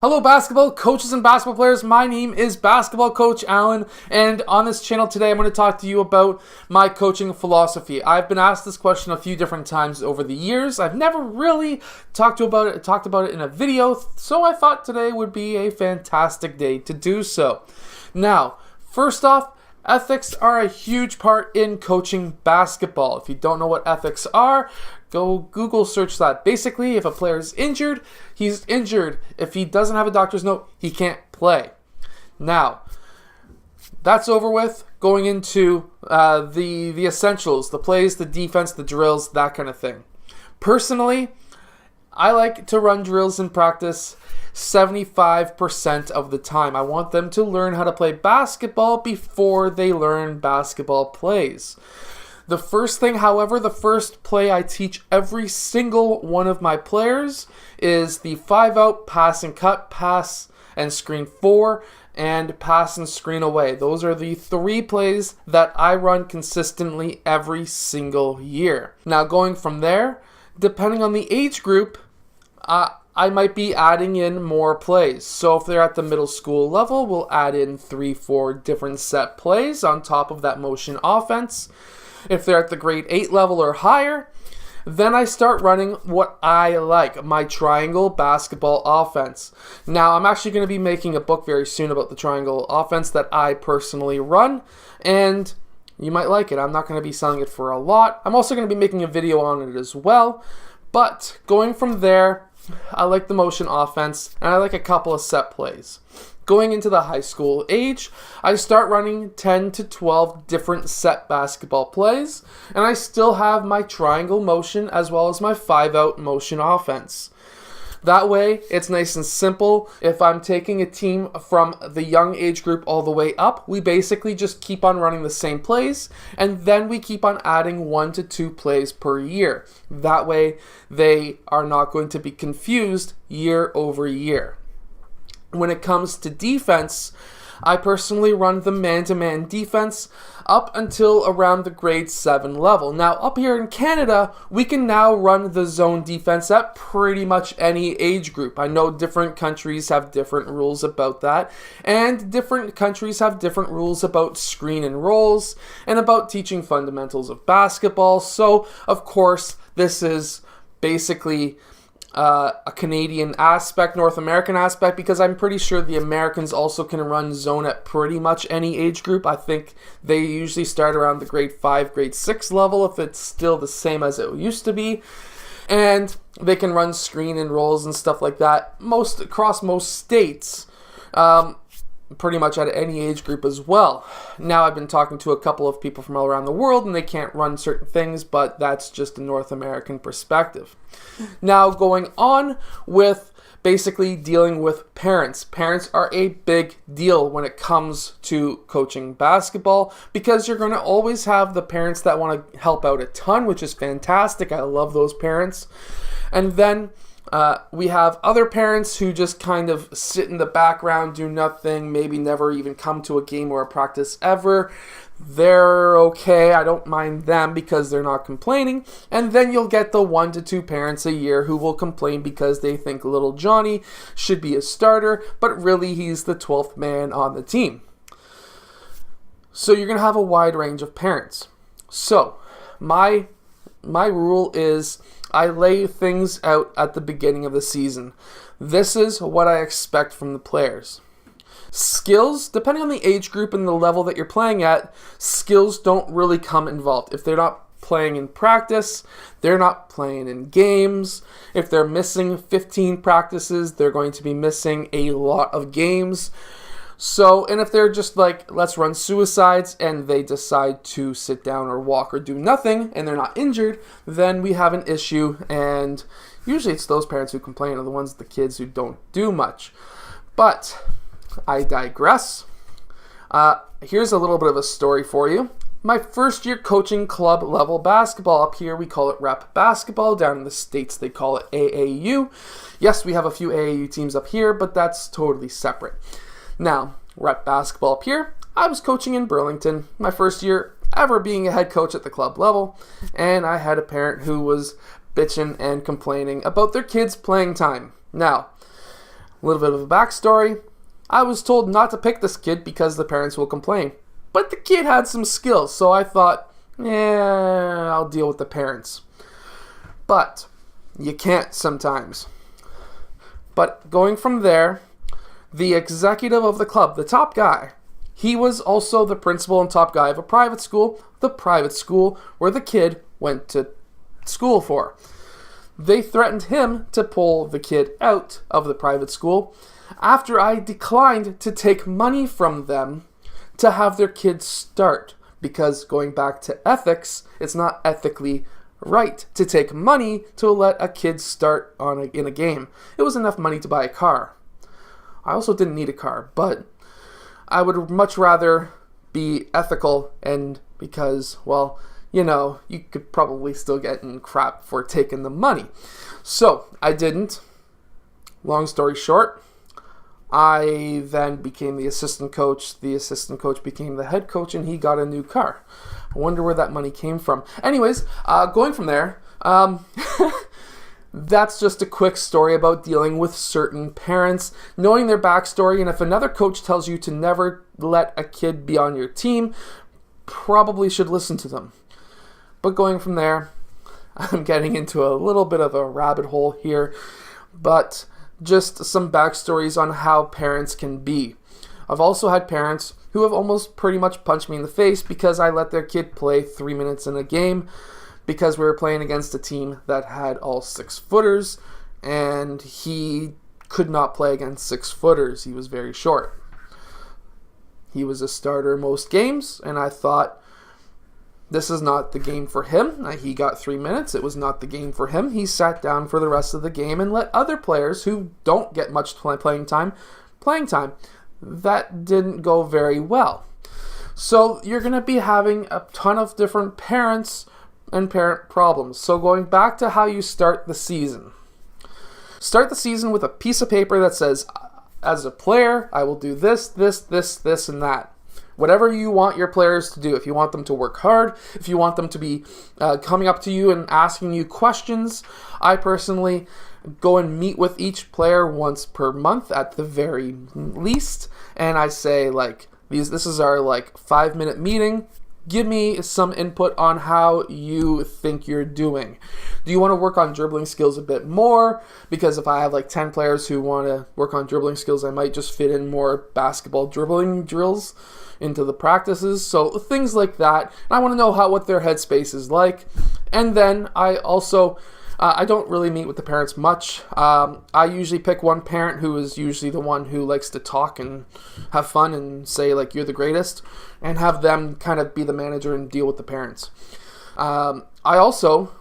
Hello basketball coaches and basketball players, my name is Basketball Coach Alan, and on this channel today I'm going to talk to you about my coaching philosophy. I've been asked this question a few different times over the years. I've never really talked about it in a video, so I thought today would be a fantastic day to do so. Now, first off, ethics are a huge part in coaching basketball. If you don't know what ethics are, go Google search that. Basically, if a player is injured, he's injured. If he doesn't have a doctor's note, he can't play. Now, that's over with. Going into the essentials, the plays, the defense, the drills, that kind of thing. Personally, I like to run drills in practice 75% of the time. I want them to learn how to play basketball before they learn basketball plays. The first thing, however, the first play I teach every single one of my players is the 5-out pass and cut, pass and screen 4, and pass and screen away. Those are the 3 plays that I run consistently every single year. Now going from there, depending on the age group, I might be adding in more plays. So if they're at the middle school level, we'll add in 3-4 different set plays on top of that motion offense. If they're at the grade 8 level or higher, then I start running what I like, my triangle basketball offense. Now, I'm actually going to be making a book very soon about the triangle offense that I personally run, and you might like it. I'm not going to be selling it for a lot. I'm also going to be making a video on it as well. But going from there, I like the motion offense, and I like a couple of set plays. Going into the high school age, I start running 10 to 12 different set basketball plays, and I still have my triangle motion as well as my 5-out motion offense. That way, it's nice and simple. If I'm taking a team from the young age group all the way up, we basically just keep on running the same plays, and then we keep on adding 1 to 2 plays per year. That way, they are not going to be confused year over year. When it comes to defense, I personally run the man-to-man defense up until around the grade 7 level. Now, up here in Canada, we can now run the zone defense at pretty much any age group. I know different countries have different rules about that, and different countries have different rules about screen and rolls, and about teaching fundamentals of basketball. So, of course, this is basically a Canadian aspect, North American aspect, because I'm pretty sure the Americans also can run zone at pretty much any age group. I think they usually start around the grade 5, grade 6 level, if it's still the same as it used to be. And they can run screen and rolls and stuff like that across most states, pretty much at any age group as well. Now, I've been talking to a couple of people from all around the world, and they can't run certain things, but that's just a North American perspective. Now, going on with basically dealing with parents. Parents are a big deal when it comes to coaching basketball, because you're going to always have the parents that want to help out a ton, which is fantastic. I love those parents. And then we have other parents who just kind of sit in the background, do nothing, maybe never even come to a game or a practice ever. They're okay. I don't mind them because they're not complaining. And then you'll get the 1 to 2 parents a year who will complain because they think little Johnny should be a starter, but really he's the 12th man on the team. So you're going to have a wide range of parents. So my rule is I lay things out at the beginning of the season. This is what I expect from the players. Skills, depending on the age group and the level that you're playing at, skills don't really come involved. If they're not playing in practice, they're not playing in games. If they're missing 15 practices, they're going to be missing a lot of games. So, and if they're just like, let's run suicides, and they decide to sit down or walk or do nothing, and they're not injured, then we have an issue, and usually it's those parents who complain are the ones, the kids who don't do much. But I digress. Here's a little bit of a story for you. My first year coaching club level basketball. Up here we call it rep basketball. Down in the States they call it AAU. Yes, we have a few AAU teams up here, but that's totally separate. Now, rep basketball up here, I was coaching in Burlington, my first year ever being a head coach at the club level, and I had a parent who was bitching and complaining about their kids' playing time. Now, A little bit of a backstory. I was told not to pick this kid because the parents will complain. But the kid had some skills, so I thought, I'll deal with the parents. But you can't sometimes. But going from there, the executive of the club, the top guy, he was also the principal and top guy of a private school, the private school where the kid went to school for. They threatened him to pull the kid out of the private school after I declined to take money from them to have their kids start. Because going back to ethics, it's not ethically right to take money to let a kid start in a game. It was enough money to buy a car. I also didn't need a car, but I would much rather be ethical, and because, well, you could probably still get in crap for taking the money. So I didn't. Long story short, I then became the assistant coach. The assistant coach became the head coach, and he got a new car. I wonder where that money came from. Anyways, going from there, that's just a quick story about dealing with certain parents, knowing their backstory, and if another coach tells you to never let a kid be on your team, probably should listen to them. But going from there, I'm getting into a little bit of a rabbit hole here, but just some backstories on how parents can be. I've also had parents who have almost pretty much punched me in the face because I let their kid play 3 minutes in a game because we were playing against a team that had all 6-footers, and he could not play against 6-footers. He was very short. He was a starter most games, and I thought, this is not the game for him. He got 3 minutes. It was not the game for him. He sat down for the rest of the game and let other players who don't get much playing time. That didn't go very well. So you're going to be having a ton of different parents and parent problems. So going back to how you start the season. Start the season with a piece of paper that says, as a player, I will do this, this, this, this, and that. Whatever you want your players to do. If you want them to work hard, if you want them to be coming up to you and asking you questions, I personally go and meet with each player once per month at the very least, and I say, this is our 5-minute meeting. Give me some input on how you think you're doing. Do you want to work on dribbling skills a bit more? Because if I have 10 players who want to work on dribbling skills, I might just fit in more basketball dribbling drills into the practices. So things like that. I want to know what their headspace is like. And then I also, I don't really meet with the parents much. I usually pick one parent who is usually the one who likes to talk and have fun and say, you're the greatest, and have them kind of be the manager and deal with the parents. I also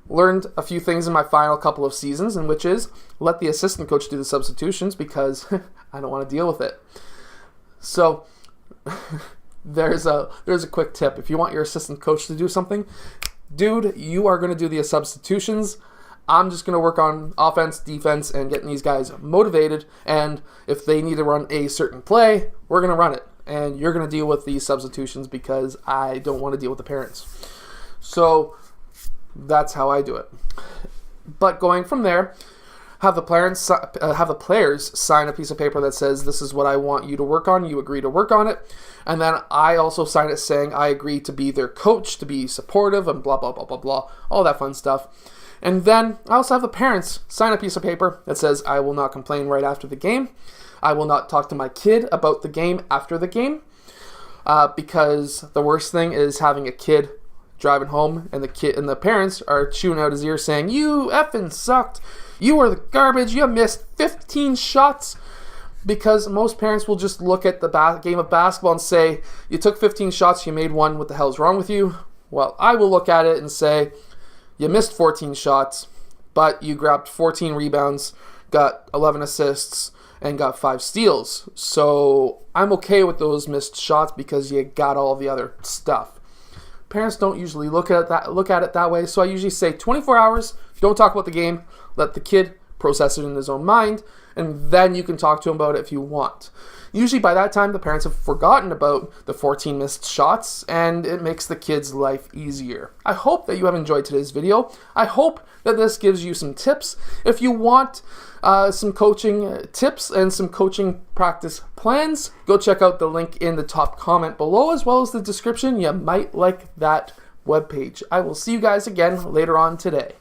learned a few things in my final couple of seasons, and which is let the assistant coach do the substitutions because I don't want to deal with it. So there's a quick tip. If you want your assistant coach to do something, dude, you are going to do the substitutions. I'm just going to work on offense, defense, and getting these guys motivated. And if they need to run a certain play, we're going to run it. And you're going to deal with these substitutions because I don't want to deal with the parents. So that's how I do it. But going from there, have the players sign a piece of paper that says, this is what I want you to work on. You agree to work on it. And then I also sign it saying I agree to be their coach, to be supportive, and blah, blah, blah, blah, blah, all that fun stuff. And then I also have the parents sign a piece of paper that says I will not complain right after the game. I will not talk to my kid about the game after the game, because the worst thing is having a kid driving home and the parents are chewing out his ear saying, you effing sucked. You were the garbage. You missed 15 shots. Because most parents will just look at the game of basketball and say, you took 15 shots, you made one, what the hell is wrong with you? Well, I will look at it and say, you missed 14 shots, but you grabbed 14 rebounds, got 11 assists, and got 5 steals. So I'm okay with those missed shots because you got all the other stuff. Parents don't usually look at it that way, so I usually say 24 hours, don't talk about the game, let the kid process it in his own mind, and then you can talk to them about it if you want. Usually by that time, the parents have forgotten about the 14 missed shots, and it makes the kids' life easier. I hope that you have enjoyed today's video. I hope that this gives you some tips. If you want some coaching tips and some coaching practice plans, go check out the link in the top comment below, as well as the description. You might like that webpage. I will see you guys again later on today.